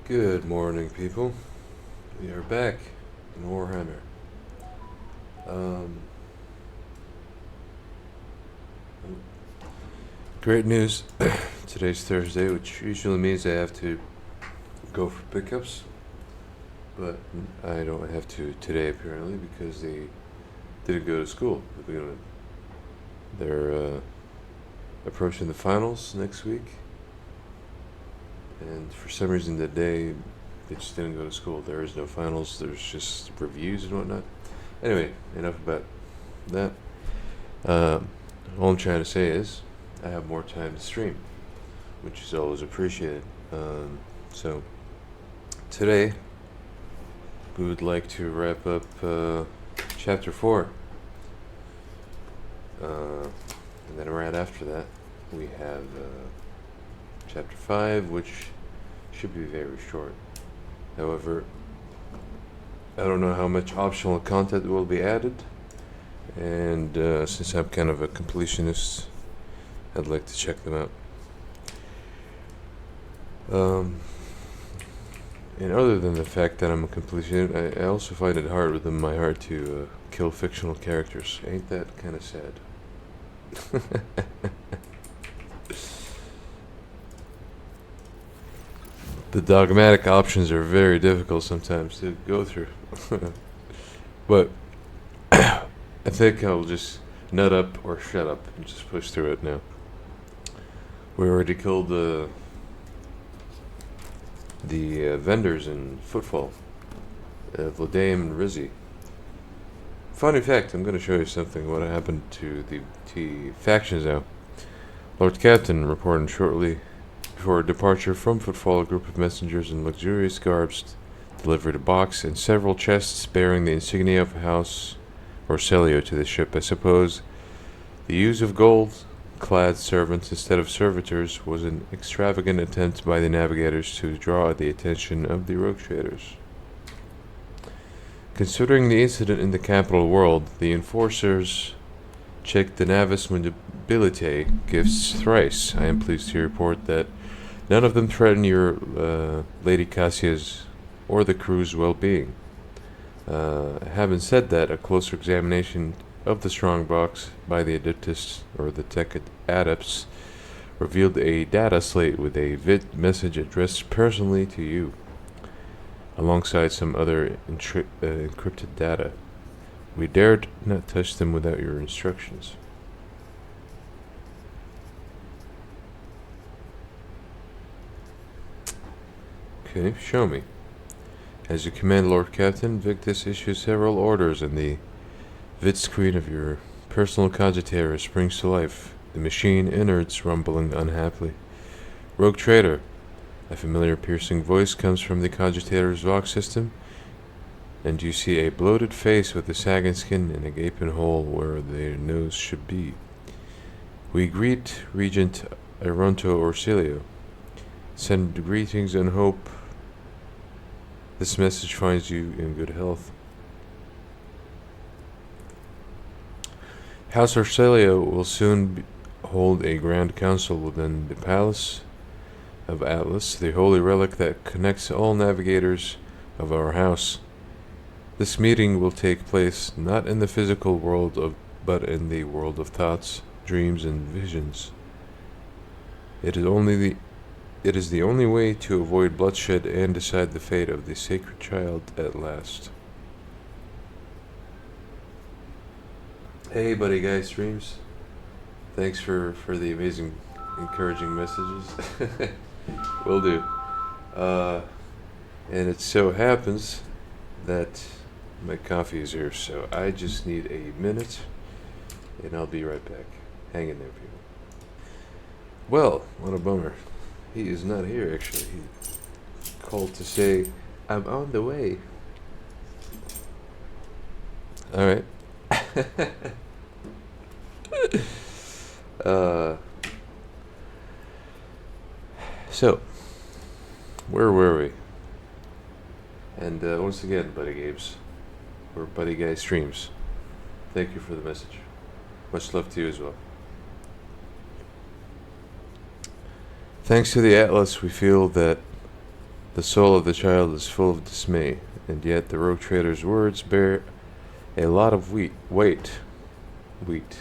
Good morning, people. We are back in Warhammer. Um, Great news. Today's Thursday, which usually means I have to go for pickups, but I don't have to today apparently because they didn't go to school. They're approaching the finals next week, and for some reason today they just didn't go to school. There is no finals. There's just reviews and whatnot. Anyway, enough about that. All I'm trying to say is I have more time to stream, which is always appreciated. So today we would like to wrap up chapter 4, and then right after that we have chapter 5, which should be very short. However, I don't know how much optional content will be added, and since I'm kind of a completionist, I'd like to check them out. And other than the fact that I'm a completionist, I also find it hard within my heart to kill fictional characters. Ain't that kind of sad? The dogmatic options are very difficult sometimes to go through. But I think I'll just nut up or shut up and just push through it now. We already killed the vendors in Footfall, Vladame and Rizzi. Funny fact, I'm going to show you something what happened to the factions now. Lord Captain reported shortly before departure from Footfall, a group of messengers in luxurious garbs delivered a box and several chests bearing the insignia of House Orselio to the ship. I suppose the use of gold-clad servants instead of servitors was an extravagant attempt by the navigators to draw the attention of the rogue traders. Considering the incident in the capital world, the enforcers checked the Navis Mobilite gifts thrice. I am pleased to report that none of them threaten your Lady Cassia's or the crew's well-being. Having said that, a closer examination of the strongbox by the adeptus or the tech adepts revealed a data slate with a VIT message addressed personally to you, alongside some other encrypted data. We dared not touch them without your instructions. Okay, show me. As you command, Lord Captain, Victus issues several orders, and the vid screen of your personal cogitator springs to life, the machine innards rumbling unhappily. Rogue Trader. A familiar piercing voice comes from the cogitator's Vox system, and you see a bloated face with a sagging skin and a gaping hole where their nose should be. We greet Regent Aronto Orsilio. Send greetings and hope this message finds you in good health. House Orsilio will soon hold a grand council within the Palace of Atlas, the holy relic that connects all navigators of our house. This meeting will take place not in the physical world but in the world of thoughts, dreams, and visions. It is the only way to avoid bloodshed and decide the fate of the sacred child at last. Hey, buddy guy streams. Thanks for the amazing, encouraging messages. Will do. And it so happens that my coffee is here, so I just need a minute, and I'll be right back. Hang in there, people. Well, what a bummer. He is not here, actually. He called to say, I'm on the way. Alright. So, where were we? And once again, Buddy Gabes, or Buddy Guy Streams, thank you for the message. Much love to you as well. Thanks to the Atlas, we feel that The soul of the child is full of dismay, and yet the rogue trader's words bear a lot of weight. Wheat.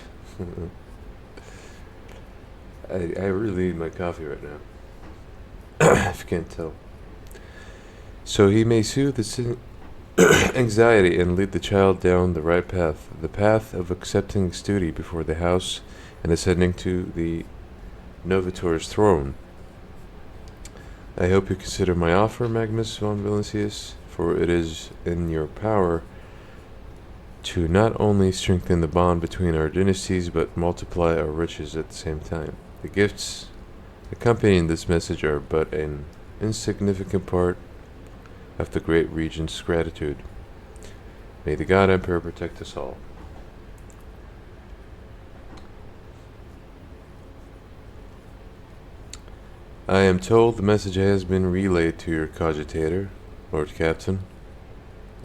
I really need my coffee right now. If you can't tell. So he may soothe its anxiety and lead the child down the right path, the path of accepting its duty before the house and ascending to the Novator's throne. I hope you consider my offer, Magnus von Villeneuve, for it is in your power to not only strengthen the bond between our dynasties, but multiply our riches at the same time. The gifts accompanying this message are but an insignificant part of the great regent's gratitude. May the God Emperor protect us all. I am told the message has been relayed to your cogitator, Lord Captain.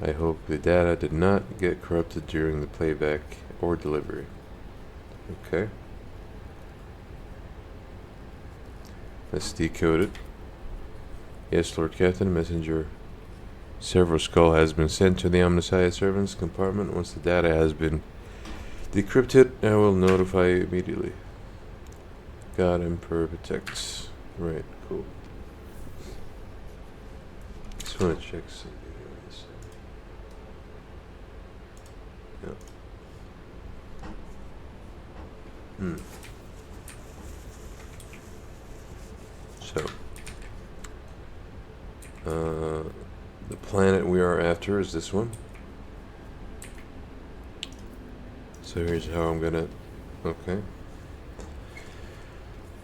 I hope the data did not get corrupted during the playback or delivery. Okay. Let's decode it. Yes, Lord Captain, messenger Several Skull has been sent to the Omnissiah servants compartment. Once the data has been decrypted, I will notify you immediately. God Emperor protects. Right, cool. Just want to check something on this side. So, the planet we are after is this one. So here's how I'm gonna. Okay.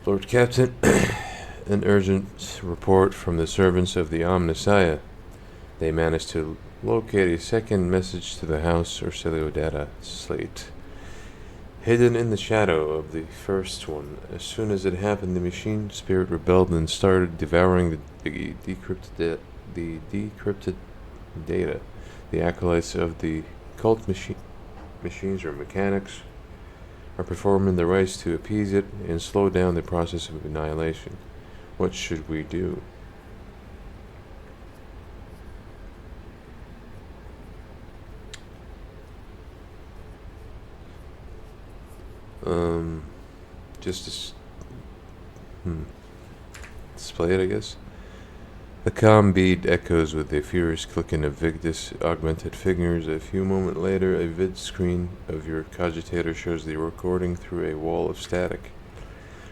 Lord Captain, an urgent report from the servants of the Omnissiah. They managed to locate a second message to the House Orsilio data slate, hidden in the shadow of the first one. As soon as it happened, the machine spirit rebelled and started devouring the decrypted data. The acolytes of the cult machines or mechanics are performing the rites to appease it and slow down the process of annihilation. What should we do? Just display it, I guess. The calm bead echoes with the furious clicking of Vigdis augmented figures. A few moments later, a vid screen of your cogitator shows the recording through a wall of static.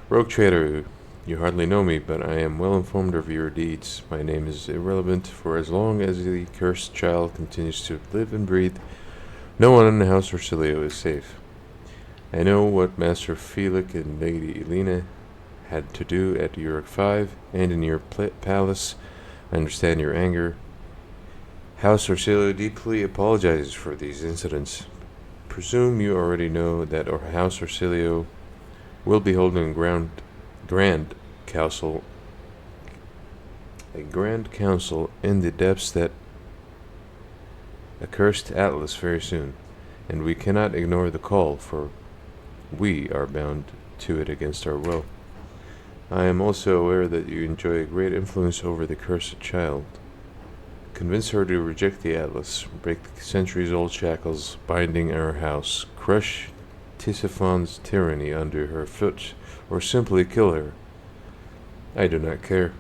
Rogue Trader, you hardly know me, but I am well informed of your deeds. My name is irrelevant, for as long as the cursed child continues to live and breathe, no one in the House Orsilio is safe. I know what Master Felix and Lady Elena had to do at Uric 5 and in your palace. I understand your anger. House Orsilio deeply apologizes for these incidents. Presume you already know that our House Orsilio will be holding a grand council in the depths that accursed Atlas very soon, and we cannot ignore the call, for we are bound to it against our will. I am also aware that you enjoy a great influence over the cursed child. Convince her to reject the Atlas, break the centuries-old shackles binding our house, crush Tisiphone's tyranny under her foot, or simply kill her. I do not care.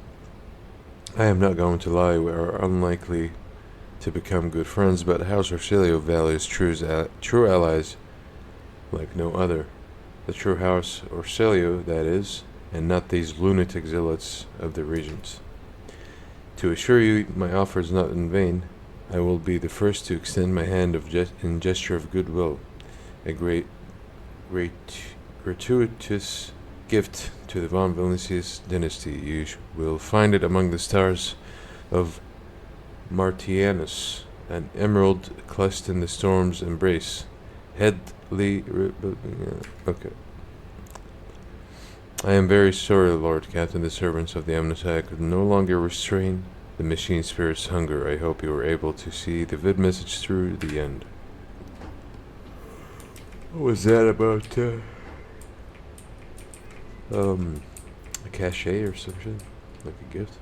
I am not going to lie, we are unlikely to become good friends, but House Orsilio values true allies like no other. The true House Orsilio, that is, and not these lunatic zealots of the regents. To assure you my offer is not in vain, I will be the first to extend my hand in gesture of goodwill, a gratuitous gift to the von Villeneuve dynasty. You will find it among the stars of Martianus, an emerald clutched in the storm's embrace. Okay. I am very sorry, Lord Captain. The servants of the Omnissiah could no longer restrain the machine spirit's hunger. I hope you were able to see the vid message through the end. What was that about? A cachet or some shit? Like a gift?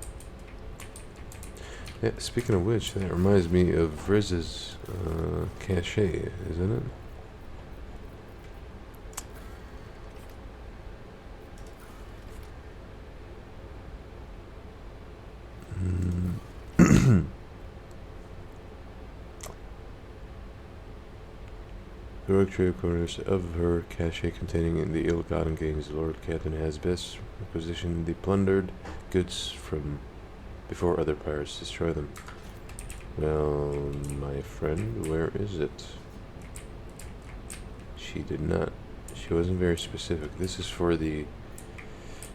Yeah, speaking of which, that reminds me of Riz's cache, isn't it? The rogue trader corners of her cache containing the ill-gotten gains, the Lord Captain has best requisitioned the plundered goods from before other pirates destroy them. Well, my friend, where is it? She did not. She wasn't very specific. This is for the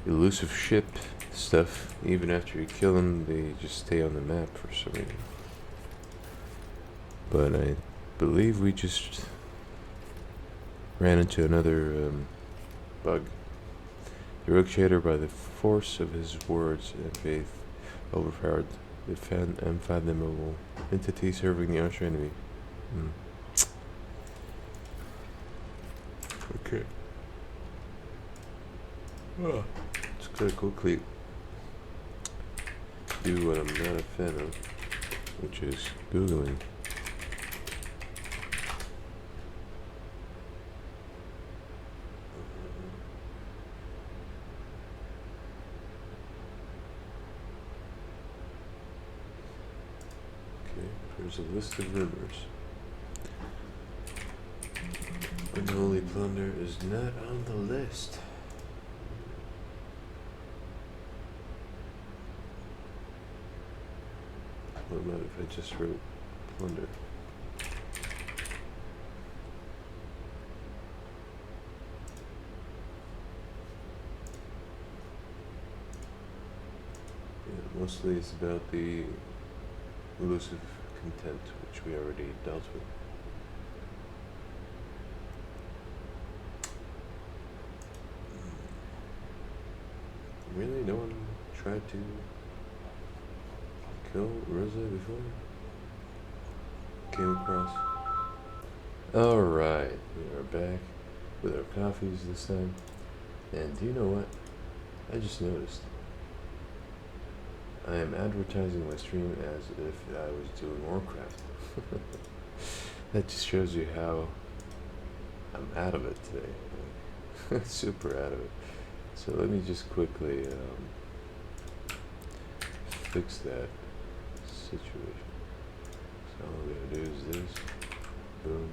elusive ship stuff. Even after you kill them, they just stay on the map for some reason. But I believe we just ran into another bug. The rogue trader, by the force of his words and faith, overpowered the unfathomable entity serving the arch enemy. Okay. Let's go quickly do what I'm not a fan of, which is Googling. There's a list of rumors. Unholy plunder is not on the list. What about if I just wrote plunder? Yeah, mostly it's about the elusive content, which we already dealt with. Really? No one tried to kill Rosa before? Came across. Alright, we are back with our coffees this time. And do you know what? I just noticed. I am advertising my stream as if I was doing Warcraft. That just shows you how I'm out of it today. Super out of it. So let me just quickly fix that situation. So all we gotta do is this. Boom.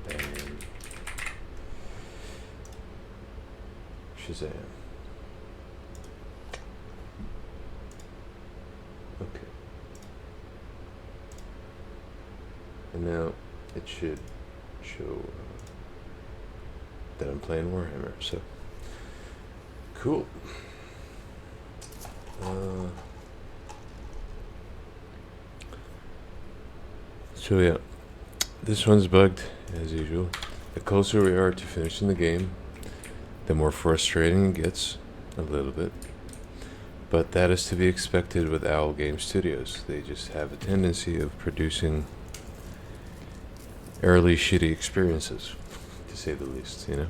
Bang. Shazam. Okay. And now it should show that I'm playing Warhammer, so cool. So yeah, this one's bugged as usual. The closer we are to finishing the game, the more frustrating it gets, a little bit. But that is to be expected with Owl Game Studios. They just have a tendency of producing early shitty experiences, to say the least, you know?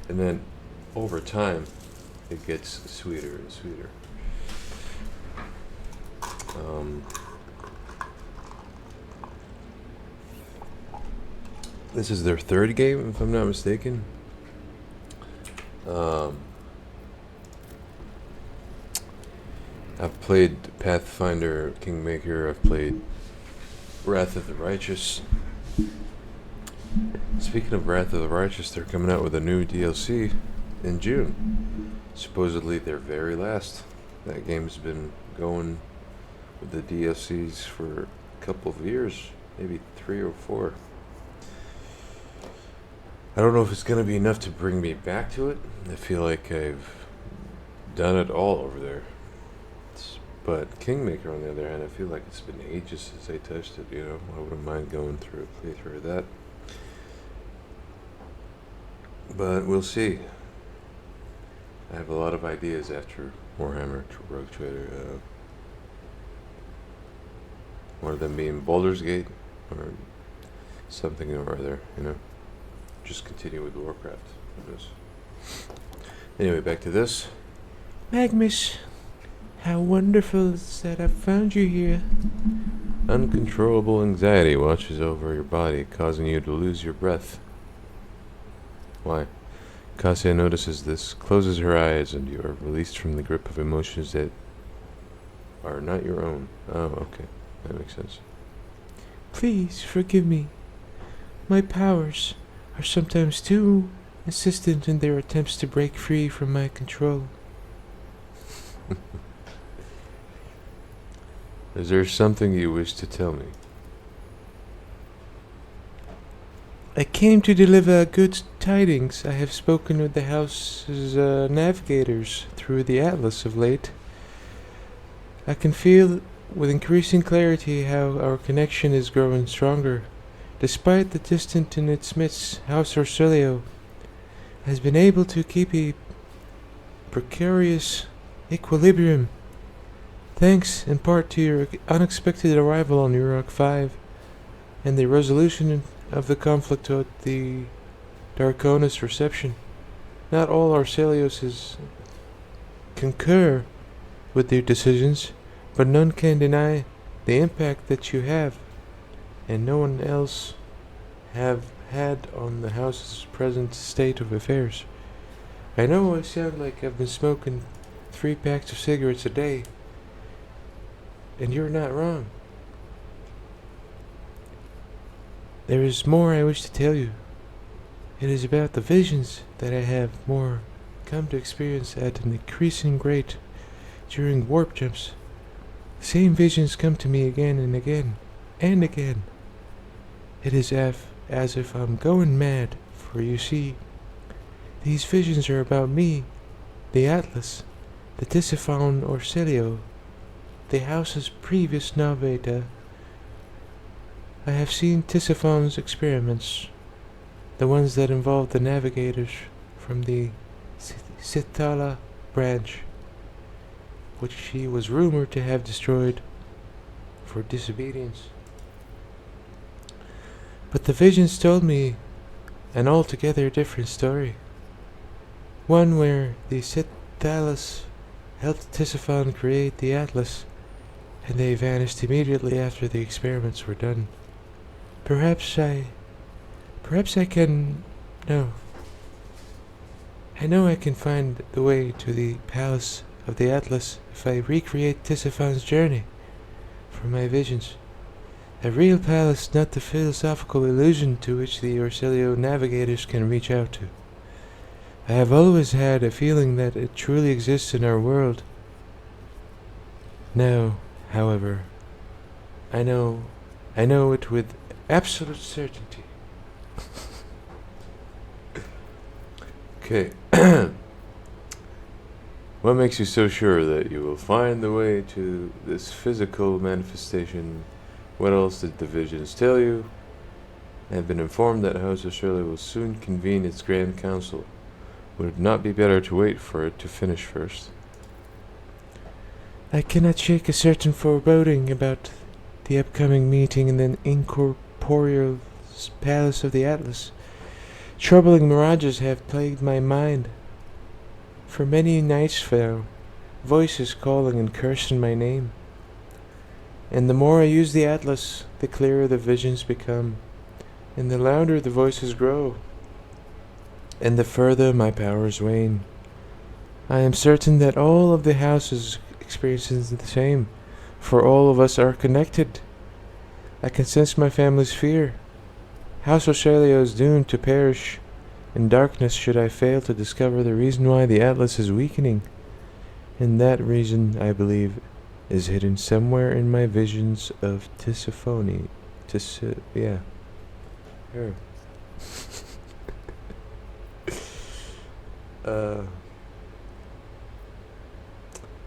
And then over time, it gets sweeter and sweeter. This is their third game, if I'm not mistaken. I've played Pathfinder, Kingmaker, I've played Wrath of the Righteous. Speaking of Wrath of the Righteous, they're coming out with a new DLC in June. Supposedly their very last. That game's been going with the DLCs for a couple of years, maybe 3 or 4. I don't know if it's going to be enough to bring me back to it. I feel like I've done it all over there. But Kingmaker, on the other hand, I feel like it's been ages since I touched it, you know. I wouldn't mind going through a playthrough of that. But we'll see. I have a lot of ideas after Warhammer Rogue Trader. One of them being Baldur's Gate, or something or other, you know. Just continue with Warcraft. Anyway, back to this. Magnus. How wonderful is that I've found you here. Uncontrollable anxiety washes over your body, causing you to lose your breath. Why? Cassia notices this, closes her eyes, and you are released from the grip of emotions that are not your own. Oh, okay. That makes sense. Please forgive me. My powers are sometimes too insistent in their attempts to break free from my control. Is there something you wish to tell me? I came to deliver good tidings. I have spoken with the house's navigators through the Atlas of late. I can feel with increasing clarity how our connection is growing stronger. Despite the distance in its midst, House Orsilio has been able to keep a precarious equilibrium, thanks in part to your unexpected arrival on Urok 5 and the resolution of the conflict at the Darkonis reception. Not all Arcelios concur with their decisions, but none can deny the impact that you have, and no one else have had on the house's present state of affairs. I know I sound like I've been smoking 3 packs of cigarettes a day, and you're not wrong. There is more I wish to tell you. It is about the visions that I have more come to experience at an increasing rate during warp jumps. The same visions come to me again and again and again. It is as if I'm going mad, for you see, these visions are about me, the Atlas, the Tisiphone Orsilio, the house's previous Novata. I have seen Tisiphone's experiments, the ones that involved the navigators from the Sitala branch, which she was rumored to have destroyed for disobedience. But the visions told me an altogether different story. One where the Sitalas helped Tisiphone create the Atlas, and they vanished immediately after the experiments were done. Perhaps I can... No. I know I can find the way to the palace of the Atlas if I recreate Tisiphone's journey from my visions. A real palace, not the philosophical illusion to which the Orsilio navigators can reach out to. I have always had a feeling that it truly exists in our world. Now, however, I know it with absolute certainty. Okay. What makes you so sure that you will find the way to this physical manifestation? What else did the visions tell you? I have been informed that House of Shirley will soon convene its Grand Council. Would it not be better to wait for it to finish first? I cannot shake a certain foreboding about the upcoming meeting in the incorporeal palace of the Atlas. Troubling mirages have plagued my mind. For many nights now, voices calling and cursing my name. And the more I use the Atlas, the clearer the visions become, and the louder the voices grow, and the further my powers wane. I am certain that all of the houses experiences the same, for all of us are connected. I can sense my family's fear. House O'Shalio is doomed to perish in darkness should I fail to discover the reason why the Atlas is weakening. And that reason, I believe, is hidden somewhere in my visions of Tisiphone. Yeah. Here.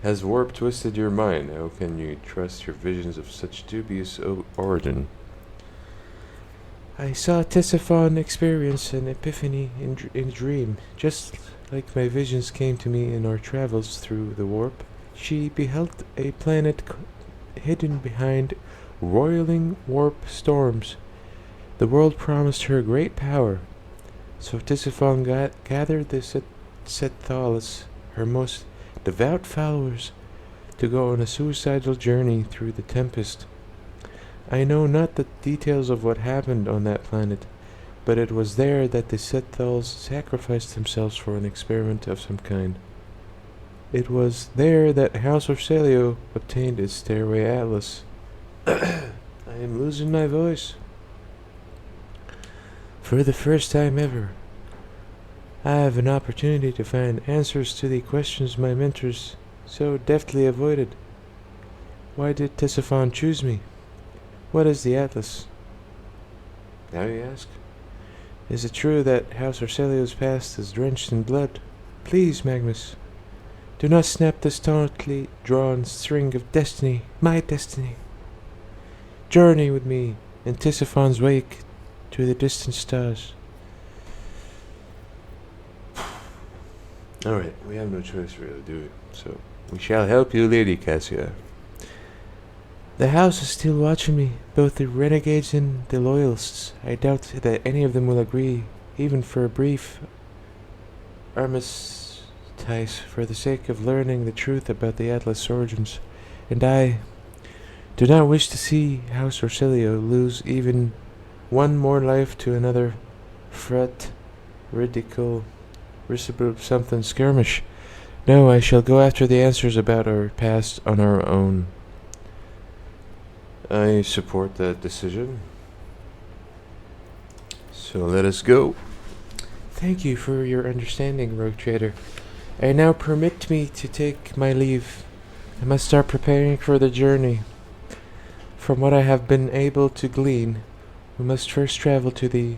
Has warp twisted your mind? How can you trust your visions of such dubious origin? I saw Tisiphone experience an epiphany in a dream, just like my visions came to me in our travels through the warp. She beheld a planet hidden behind roiling warp storms. The world promised her great power, so Tisiphone gathered the Sethalis, her most devout followers, to go on a suicidal journey through the Tempest. I know not the details of what happened on that planet, but it was there that the Sethals sacrificed themselves for an experiment of some kind. It was there that House Orcelio obtained its Stairway Atlas. I am losing my voice. For the first time ever, I have an opportunity to find answers to the questions my mentors so deftly avoided. Why did Tesiphon choose me? What is the Atlas? Now you ask? Is it true that House Orcelio's past is drenched in blood? Please, Magnus, do not snap this tautly drawn string of destiny, my destiny. Journey with me in Tisiphon's wake to the distant stars. Alright, we have no choice really, do we? So, we shall help you, Lady Cassia. The house is still watching me, both the renegades and the loyalists. I doubt that any of them will agree, even for a brief armistice, for the sake of learning the truth about the Atlas origins. And I do not wish to see House Orcelio lose even one more life to another fret, ridicule, reciprocal something skirmish. No, I shall go after the answers about our past on our own. I support that decision. So let us go. Thank you for your understanding, Rogue Trader. I now permit me to take my leave. I must start preparing for the journey. From what I have been able to glean, we must first travel to the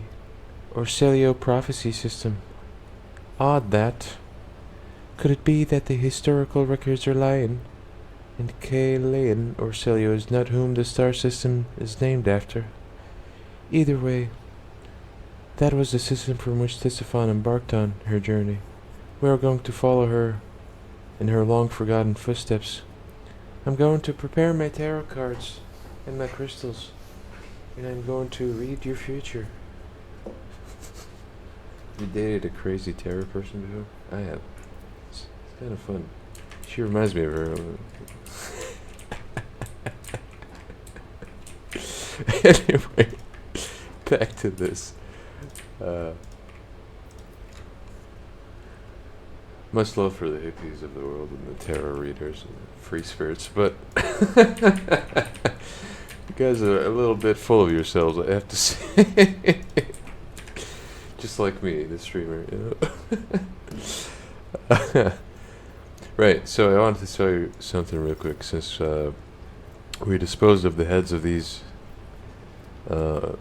Orcelio prophecy system. Odd that. Could it be that the historical records are lying, and Kalean Orcelio is not whom the star system is named after? Either way, that was the system from which Tisiphon embarked on her journey. We are going to follow her in her long-forgotten footsteps. I'm going to prepare my tarot cards and my crystals, and I'm going to read your future. You dated a crazy tarot person before? I have. It's kind of fun. She reminds me of her. Anyway, back to this. Much love for the hippies of the world and the tarot readers and the free spirits, but you guys are a little bit full of yourselves, I have to say. Just like me, the streamer, you know. Right, so I wanted to tell you something real quick, since we disposed of the heads of these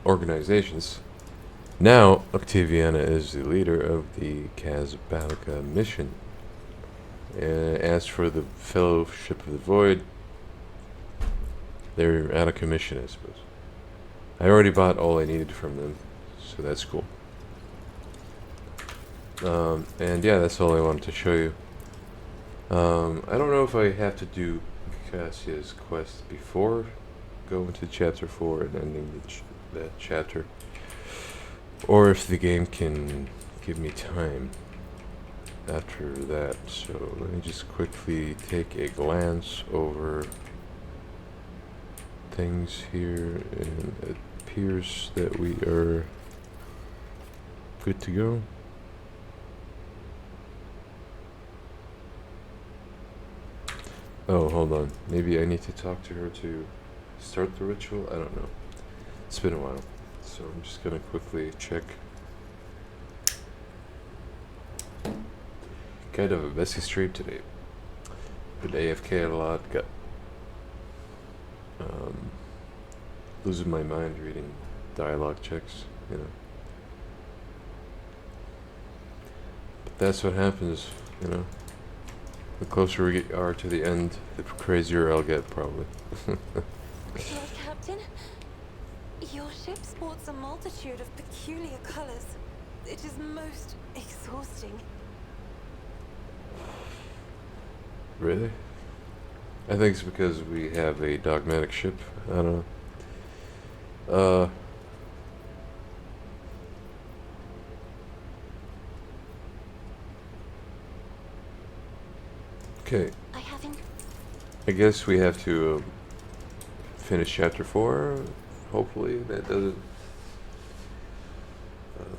organizations. Now, Octaviana is the leader of the Casbalka mission. As for the Fellowship of the Void, they're out of commission, I suppose. I already bought all I needed from them, so that's cool. And yeah, that's all I wanted to show you. I don't know if I have to do Cassia's quest before going to chapter 4 and ending that chapter, or if the game can give me time after that. So let me just quickly take a glance over things here, and it appears that we are good to go. Oh, hold on. Maybe I need to talk to her to start the ritual? I don't know. It's been a while. So I'm just gonna quickly check. Kind of a messy stream today. Been AFK a lot, got losing my mind reading dialogue checks, you know. But that's what happens, you know. The closer we are to the end, the crazier I'll get, probably. Lord Captain, your ship sports a multitude of peculiar colors. It is most exhausting. Really? I think it's because we have a dogmatic ship. I don't know. Okay. I haven't. I guess we have to finish chapter 4. Hopefully that doesn't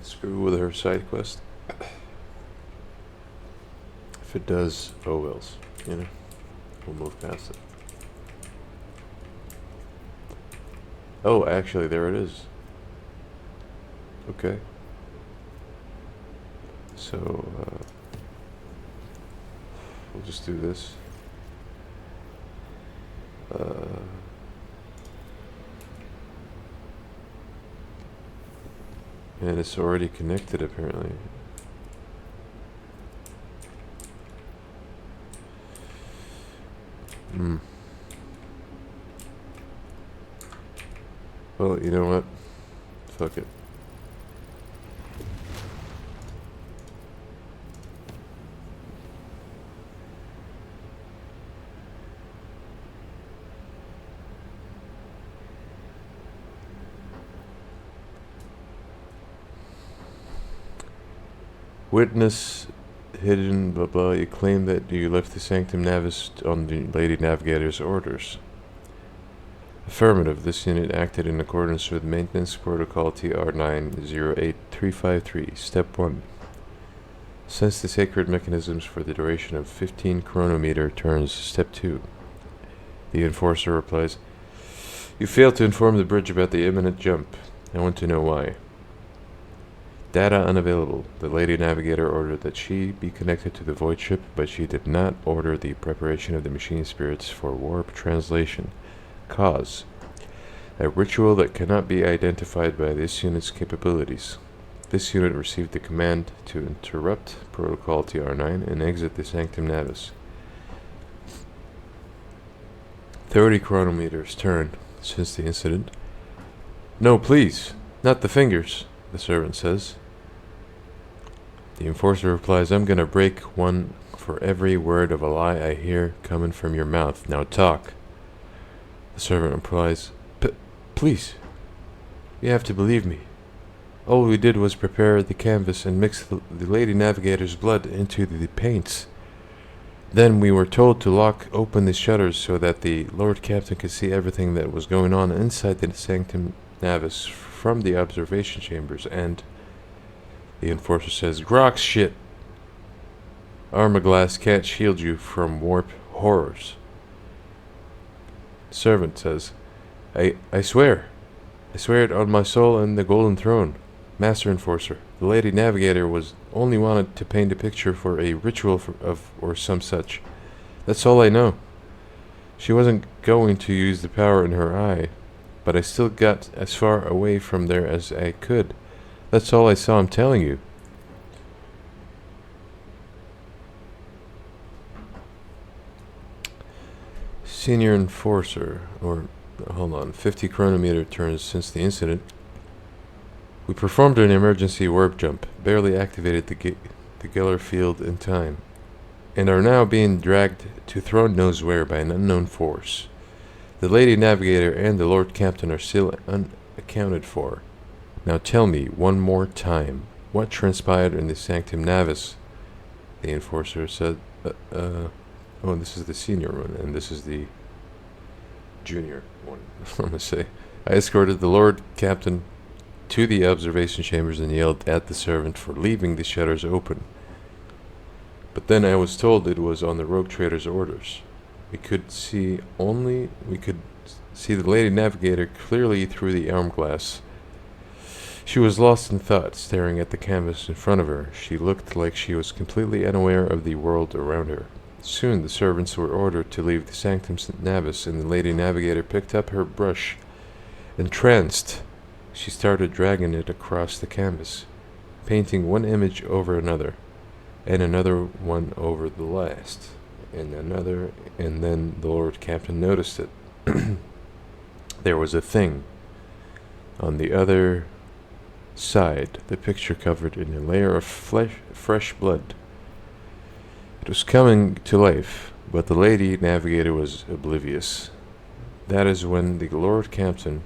screw with her side quest. If it does, oh wells, you know. We'll move past it. Oh, actually, there it is. Okay. So, we'll just do this. And it's already connected, apparently. Well, you know what? Fuck it. Witness hidden blah blah. You claim that you left the Sanctum Navis on the Lady Navigator's orders. Affirmative. This unit acted in accordance with Maintenance Protocol TR908353. Step 1. Sense the sacred mechanisms for the duration of 15 chronometer turns. Step 2. The Enforcer replies, you failed to inform the bridge about the imminent jump. I want to know why. Data unavailable. The Lady Navigator ordered that she be connected to the Void Ship, but she did not order the preparation of the machine spirits for warp translation. Cause. A ritual that cannot be identified by this unit's capabilities. This unit received the command to interrupt Protocol TR9 and exit the Sanctum Navis. 30 chronometers turned since the incident. No, please, not the fingers, the servant says. The Enforcer replies, I'm gonna break one for every word of a lie I hear coming from your mouth. Now talk. The servant replies, please, you have to believe me. All we did was prepare the canvas and mix the Lady Navigator's blood into the paints. Then we were told to lock open the shutters so that the Lord Captain could see everything that was going on inside the Sanctum Navis from the observation chambers, and the Enforcer says, Grok's shit. Armor-glass can't shield you from warp horrors. Servant says, I swear. I swear it on my soul and the Golden Throne. Master Enforcer, the Lady Navigator was only wanted to paint a picture for a ritual or some such. That's all I know. She wasn't going to use the power in her eye, but I still got as far away from there as I could. That's all I saw, I'm telling you. Senior Enforcer, or hold on, 50 chronometer turns since the incident. We performed an emergency warp jump, barely activated the Geller field in time, and are now being dragged to Throne knows where by an unknown force. The Lady Navigator and the Lord Captain are still unaccounted for. Now tell me one more time, what transpired in the Sanctum Navis? The Enforcer said, oh, this is the senior one, and this is the junior one, I'm gonna say. I escorted the Lord Captain to the observation chambers and yelled at the servant for leaving the shutters open. But then I was told it was on the rogue trader's orders. We could see the Lady Navigator clearly through the arm glass. She was lost in thought, staring at the canvas in front of her. She looked like she was completely unaware of the world around her. Soon the servants were ordered to leave the Sanctum Navis, and the Lady Navigator picked up her brush. Entranced, she started dragging it across the canvas, painting one image over another, and another one over the last, and another, and then the Lord Captain noticed it. There was a thing. On the other side, the picture covered in a layer of fresh blood. It was coming to life, but the Lady Navigator was oblivious. That is when the Lord Captain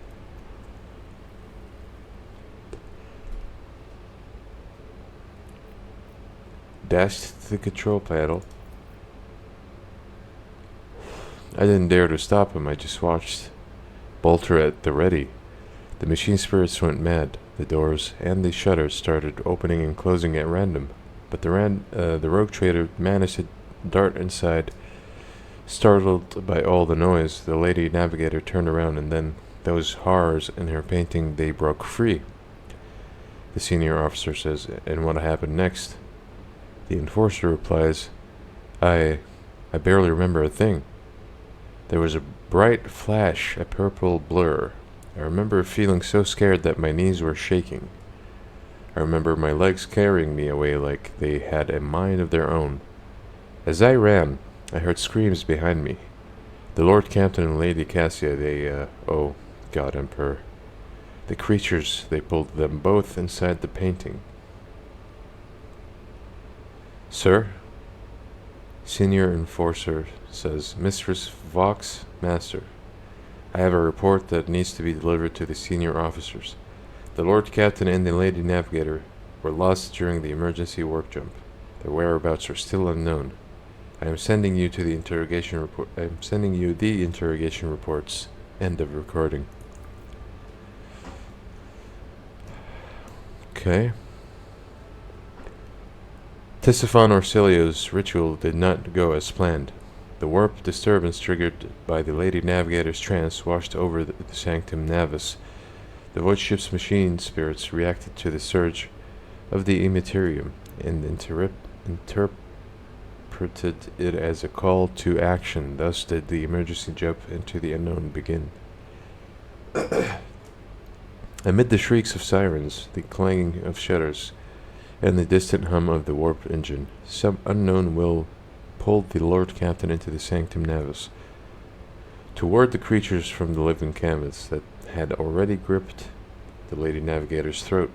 dashed to the control panel I didn't dare to stop him. I just watched, bolter at the ready. The machine spirits went mad. The doors and the shutters started opening and closing at random. But the rogue trader managed to dart inside. Startled by all the noise, the lady navigator turned around, and then those horrors in her painting, they broke free. The senior officer says, "And what happened next?" The enforcer replies, I barely remember a thing. There was a bright flash, a purple blur. I remember feeling so scared that my knees were shaking. I remember my legs carrying me away like they had a mind of their own. As I ran, I heard screams behind me. The Lord Captain and Lady Cassia, oh, God Emperor. The creatures, they pulled them both inside the painting. Sir? Senior Enforcer says, Mistress Vox, Master. I have a report that needs to be delivered to the senior officers. The Lord Captain and the Lady Navigator were lost during the emergency warp jump. Their whereabouts are still unknown. I am sending you the interrogation reports. End of recording. Okay. Tisiphon Orsilio's ritual did not go as planned. The warp disturbance triggered by the Lady Navigator's trance washed over the Sanctum Navis. The void ship's machine spirits reacted to the surge of the immaterium and interpreted it as a call to action. Thus did the emergency jump into the unknown begin. Amid the shrieks of sirens, the clanging of shutters, and the distant hum of the warp engine, some unknown will pulled the Lord Captain into the Sanctum Navis. Toward the creatures from the living canvas that had already gripped the Lady Navigator's throat.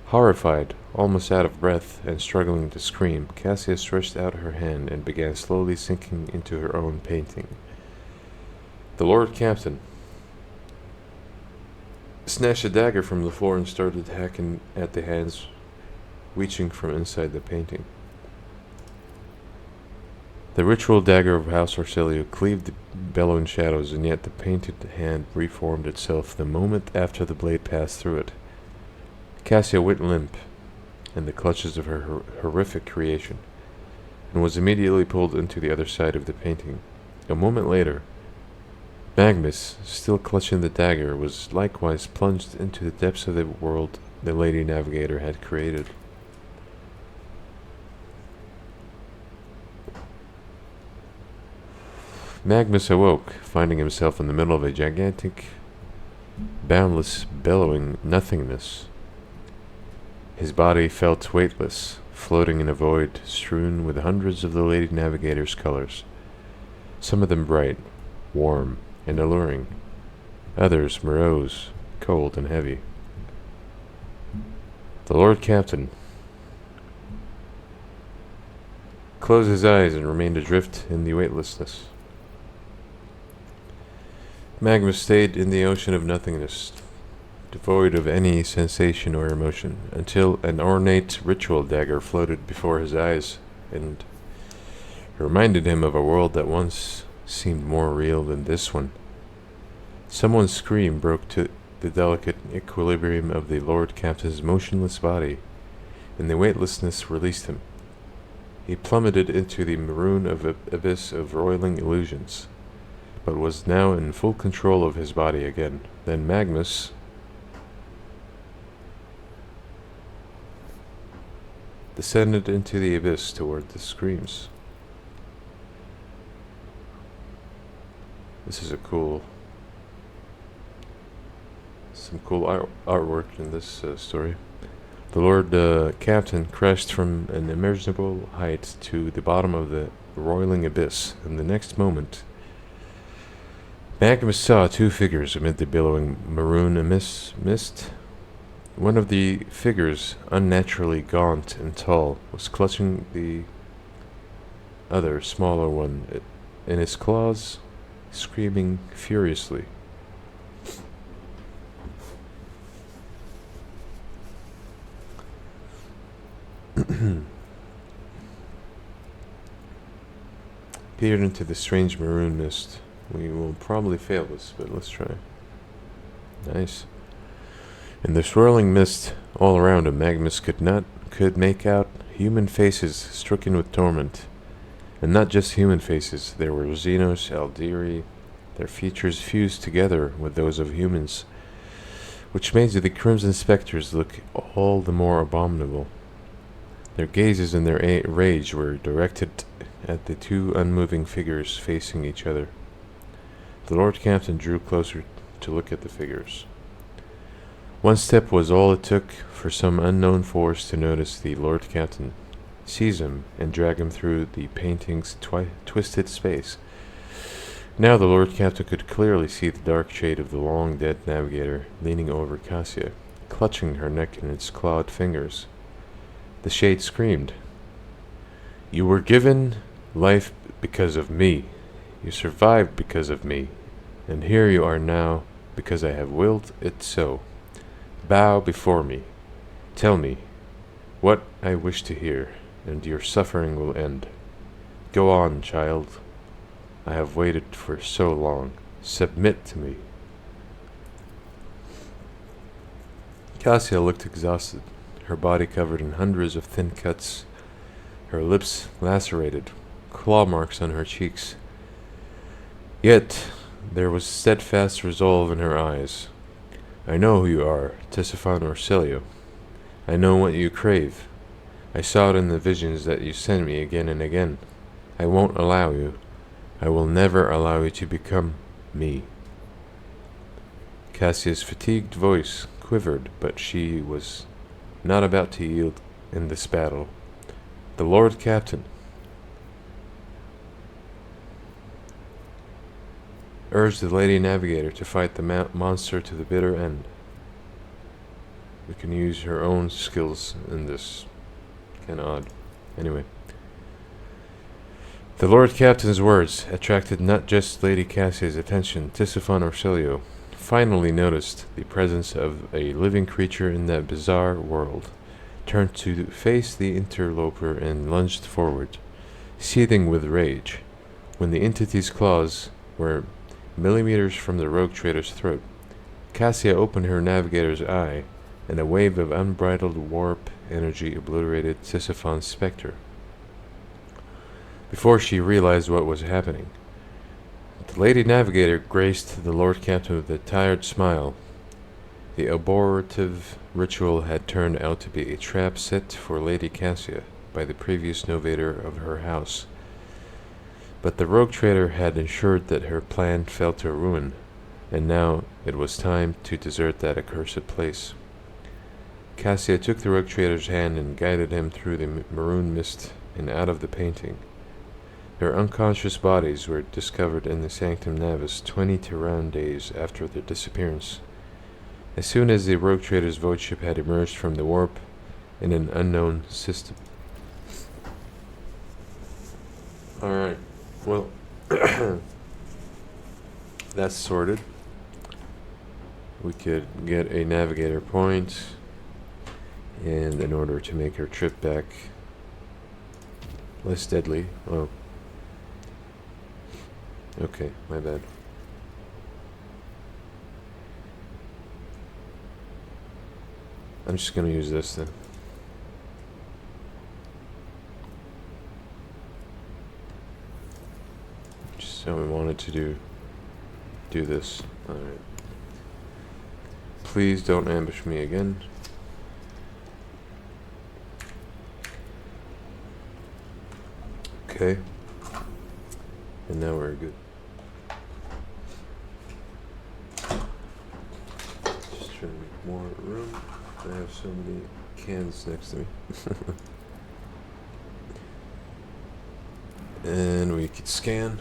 Horrified, almost out of breath, and struggling to scream, Cassia stretched out her hand and began slowly sinking into her own painting. The Lord Captain snatched a dagger from the floor and started hacking at the hands reaching from inside the painting. The ritual dagger of House Orsilio cleaved the bellowing shadows, and yet the painted hand reformed itself the moment after the blade passed through it. Cassia went limp in the clutches of her horrific creation, and was immediately pulled into the other side of the painting. A moment later, Magnus, still clutching the dagger, was likewise plunged into the depths of the world the Lady Navigator had created. Magnus awoke, finding himself in the middle of a gigantic, boundless, bellowing nothingness. His body felt weightless, floating in a void strewn with hundreds of the Lady Navigator's colors, some of them bright, warm, and alluring, others morose, cold, and heavy. The Lord Captain closed his eyes and remained adrift in the weightlessness. Magnus stayed in the ocean of nothingness, devoid of any sensation or emotion, until an ornate ritual dagger floated before his eyes and reminded him of a world that once seemed more real than this one. Someone's scream broke to the delicate equilibrium of the Lord Captain's motionless body, and the weightlessness released him. He plummeted into the maroon abyss of roiling illusions, but was now in full control of his body again. Then Magnus descended into the abyss toward the screams. This is some cool artwork in this story. The Lord Captain crashed from an immeasurable height to the bottom of the roiling abyss, and the next moment Magnus saw two figures amid the billowing maroon mist. One of the figures, unnaturally gaunt and tall, was clutching the other, smaller one in its claws, screaming furiously. peered into the strange maroon mist. We will probably fail this, but let's try. Nice. In the swirling mist all around him, Magnus could make out human faces stricken with torment. And not just human faces, there were Xenos, Aldiri, their features fused together with those of humans, which made the Crimson Spectres look all the more abominable. Their gazes and their rage were directed at the two unmoving figures facing each other. The Lord Captain drew closer to look at the figures. One step was all it took for some unknown force to notice the Lord Captain, seize him, and drag him through the painting's twisted space. Now the Lord Captain could clearly see the dark shade of the long-dead navigator leaning over Cassia, clutching her neck in its clawed fingers. The shade screamed, "You were given life because of me. You survived because of me. And here you are now because I have willed it so. Bow before me. Tell me what I wish to hear, and your suffering will end. Go on, child. I have waited for so long. Submit to me." Cassia looked exhausted, her body covered in hundreds of thin cuts, her lips lacerated, claw marks on her cheeks. Yet there was steadfast resolve in her eyes. "I know who you are, Tisiphon Orsilio. I know what you crave. I saw it in the visions that you sent me again and again. I won't allow you. I will never allow you to become me." Cassia's fatigued voice quivered, but she was not about to yield in this battle. The Lord Captain urged the Lady Navigator to fight the monster to the bitter end. We can use her own skills in this. Kinda odd. Anyway. The Lord Captain's words attracted not just Lady Cassia's attention. Tisiphon Orsilio finally noticed the presence of a living creature in that bizarre world, turned to face the interloper and lunged forward, seething with rage. When the entity's claws were millimeters from the rogue trader's throat, Cassia opened her navigator's eye, and a wave of unbridled warp energy obliterated Tisiphon's spectre. Before she realized what was happening, the Lady Navigator graced the Lord Captain with a tired smile. The abortive ritual had turned out to be a trap set for Lady Cassia by the previous novator of her house. But the rogue trader had ensured that her plan fell to ruin, and now it was time to desert that accursed place. Cassia took the rogue trader's hand and guided him through the maroon mist and out of the painting. Their unconscious bodies were discovered in the Sanctum Navis 20 Terran days after their disappearance, as soon as the rogue trader's void ship had emerged from the warp in an unknown system. Alright, well, that's sorted. We could get a navigator point, and in order to make our trip back less deadly, oh, okay, my bad. I'm just gonna use this then. Just how we wanted to do this. Alright. Please don't ambush me again. Okay. And now we're good. Just trying to make more room. I have so many cans next to me. And we could scan.